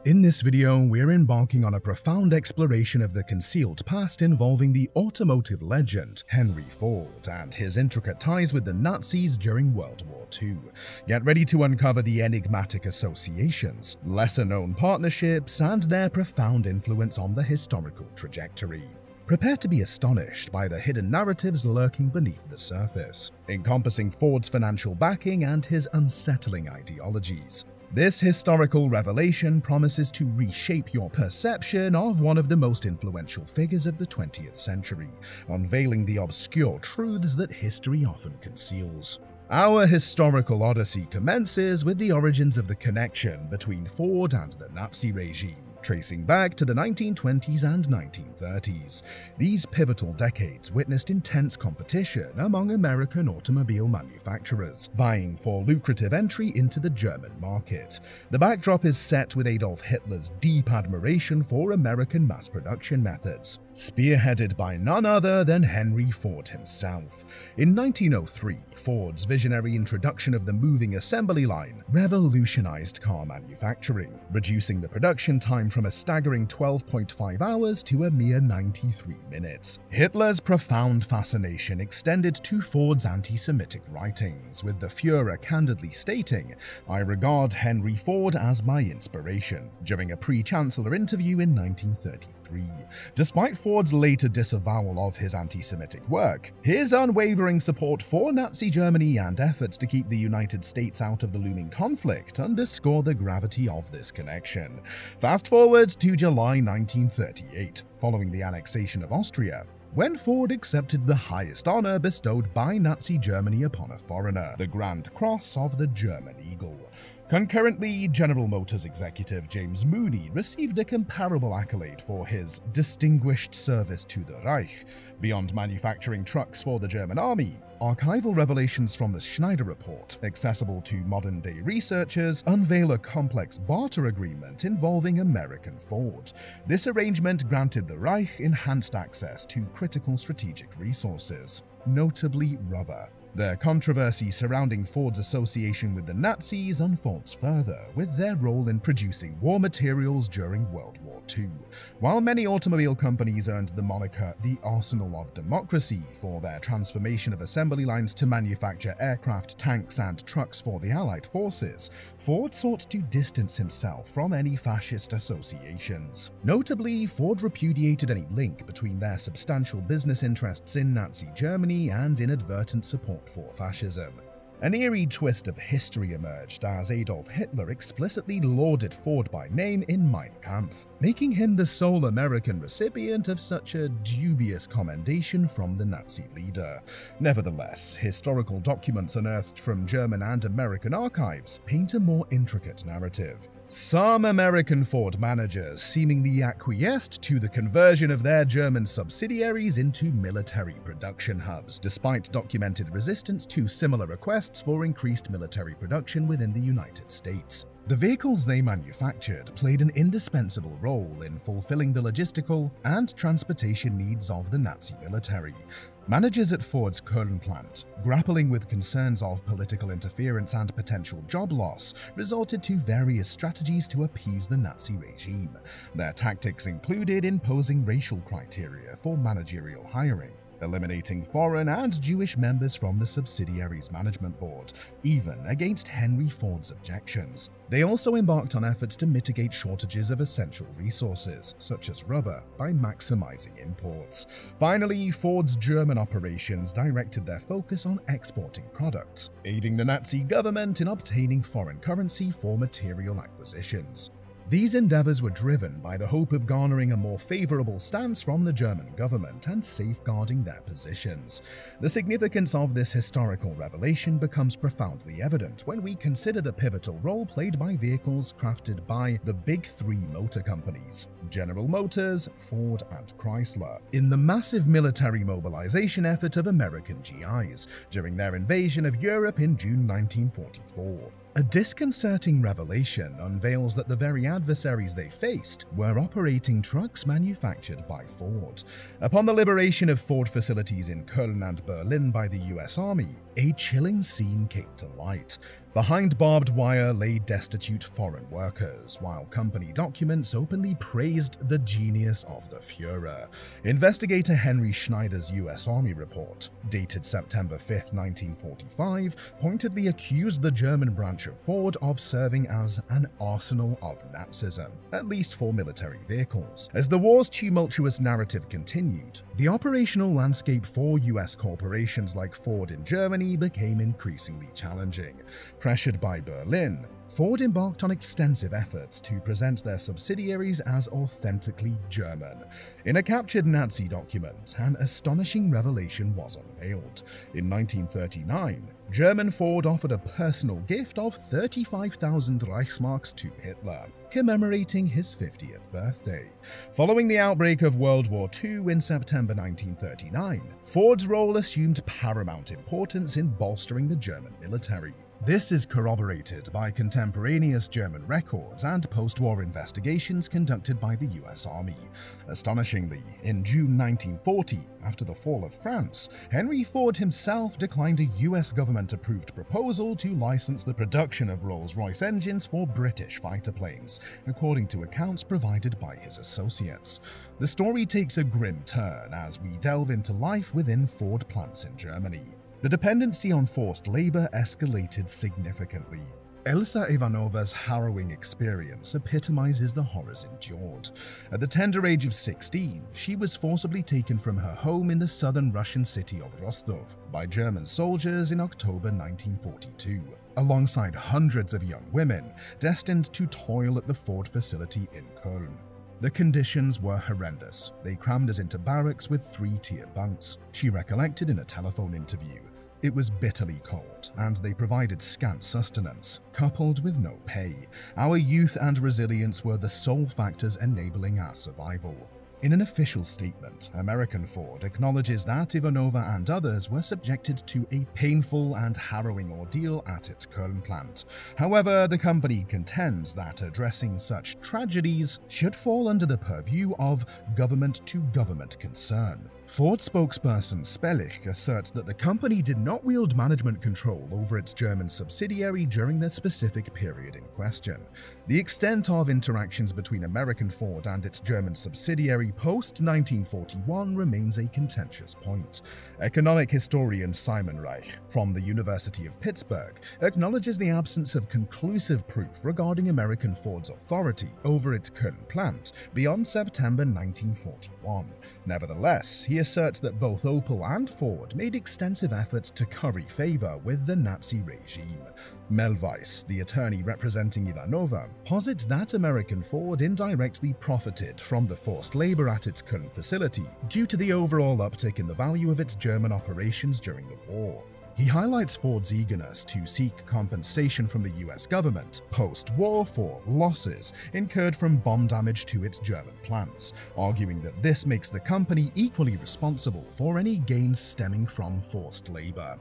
In this video, we're embarking on a profound exploration of the concealed past involving the automotive legend Henry Ford and his intricate ties with the Nazis during World War II. Get ready to uncover the enigmatic associations, lesser-known partnerships, and their profound influence on the historical trajectory. Prepare to be astonished by the hidden narratives lurking beneath the surface, encompassing Ford's financial backing and his unsettling ideologies. This historical revelation promises to reshape your perception of one of the most influential figures of the 20th century, unveiling the obscure truths that history often conceals. Our historical odyssey commences with the origins of the connection between Ford and the Nazi regime, tracing back to the 1920s and 1930s. These pivotal decades witnessed intense competition among American automobile manufacturers, vying for lucrative entry into the German market. The backdrop is set with Adolf Hitler's deep admiration for American mass production methods, spearheaded by none other than Henry Ford himself. In 1903, Ford's visionary introduction of the moving assembly line revolutionized car manufacturing, reducing the production time from a staggering 12.5 hours to a mere 93 minutes. Hitler's profound fascination extended to Ford's anti-Semitic writings, with the Führer candidly stating, "I regard Henry Ford as my inspiration," during a pre-chancellor interview in 1933. Despite Ford's later disavowal of his anti-Semitic work, his unwavering support for Nazi Germany and efforts to keep the United States out of the looming conflict underscore the gravity of this connection. Fast forward to July 1938, following the annexation of Austria, when Ford accepted the highest honor bestowed by Nazi Germany upon a foreigner, the Grand Cross of the German Eagle. Concurrently, General Motors executive James Mooney received a comparable accolade for his distinguished service to the Reich. Beyond manufacturing trucks for the German army, archival revelations from the Schneider Report, accessible to modern-day researchers, unveil a complex barter agreement involving American Ford. This arrangement granted the Reich enhanced access to critical strategic resources, notably rubber. The controversy surrounding Ford's association with the Nazis unfolds further, with their role in producing war materials during World War II. While many automobile companies earned the moniker the Arsenal of Democracy for their transformation of assembly lines to manufacture aircraft, tanks, and trucks for the Allied forces, Ford sought to distance himself from any fascist associations. Notably, Ford repudiated any link between their substantial business interests in Nazi Germany and inadvertent support for fascism. An eerie twist of history emerged as Adolf Hitler explicitly lauded Ford by name in Mein Kampf, making him the sole American recipient of such a dubious commendation from the Nazi leader. Nevertheless, historical documents unearthed from German and American archives paint a more intricate narrative. Some American Ford managers seemingly acquiesced to the conversion of their German subsidiaries into military production hubs, despite documented resistance to similar requests for increased military production within the United States. The vehicles they manufactured played an indispensable role in fulfilling the logistical and transportation needs of the Nazi military. Managers at Ford's Köln plant, grappling with concerns of political interference and potential job loss, resorted to various strategies to appease the Nazi regime. Their tactics included imposing racial criteria for managerial hiring, eliminating foreign and Jewish members from the subsidiary's management board, even against Henry Ford's objections. They also embarked on efforts to mitigate shortages of essential resources, such as rubber, by maximizing imports. Finally, Ford's German operations directed their focus on exporting products, aiding the Nazi government in obtaining foreign currency for material acquisitions. These endeavors were driven by the hope of garnering a more favorable stance from the German government and safeguarding their positions. The significance of this historical revelation becomes profoundly evident when we consider the pivotal role played by vehicles crafted by the big three motor companies, General Motors, Ford, and Chrysler, in the massive military mobilization effort of American GIs during their invasion of Europe in June 1944. A disconcerting revelation unveils that the very adversaries they faced were operating trucks manufactured by Ford. Upon the liberation of Ford facilities in Köln and Berlin by the US Army, A chilling scene came to light. Behind barbed wire lay destitute foreign workers, while company documents openly praised the genius of the Führer. Investigator Henry Schneider's U.S. Army report, dated September 5, 1945, pointedly accused the German branch of Ford of serving as an arsenal of Nazism, at least for military vehicles. As the war's tumultuous narrative continued, the operational landscape for U.S. corporations like Ford in Germany became increasingly challenging. Pressured by Berlin, Ford embarked on extensive efforts to present their subsidiaries as authentically German. In a captured Nazi document, an astonishing revelation was unveiled. In 1939, German Ford offered a personal gift of 35,000 Reichsmarks to Hitler, commemorating his 50th birthday. Following the outbreak of World War II in September 1939, Ford's role assumed paramount importance in bolstering the German military. This is corroborated by contemporaneous German records and post-war investigations conducted by the US Army. Astonishingly, in June 1940, after the fall of France, Henry Ford himself declined a US government-approved proposal to license the production of Rolls-Royce engines for British fighter planes, according to accounts provided by his associates. The story takes a grim turn as we delve into life within Ford plants in Germany. The dependency on forced labor escalated significantly. Elsa Ivanova's harrowing experience epitomizes the horrors endured. At the tender age of 16, she was forcibly taken from her home in the southern Russian city of Rostov by German soldiers in October 1942, alongside hundreds of young women destined to toil at the Ford facility in Köln. The conditions were horrendous. They crammed us into barracks with 3-tier bunks, she recollected in a telephone interview. It was bitterly cold, and they provided scant sustenance, coupled with no pay. Our youth and resilience were the sole factors enabling our survival. In an official statement, American Ford acknowledges that Ivanova and others were subjected to a painful and harrowing ordeal at its Köln plant. However, the company contends that addressing such tragedies should fall under the purview of government-to-government concern. Ford spokesperson Spellich asserts that the company did not wield management control over its German subsidiary during the specific period in question. The extent of interactions between American Ford and its German subsidiary post-1941 remains a contentious point. Economic historian Simon Reich, from the University of Pittsburgh, acknowledges the absence of conclusive proof regarding American Ford's authority over its Köln plant beyond September 1941. Nevertheless, he asserts that both Opel and Ford made extensive efforts to curry favor with the Nazi regime. Mel Weiss, the attorney representing Ivanova, posits that American Ford indirectly profited from the forced labor at its Köln facility due to the overall uptick in the value of its German operations during the war. He highlights Ford's eagerness to seek compensation from the US government post-war for losses incurred from bomb damage to its German plants, arguing that this makes the company equally responsible for any gains stemming from forced labor.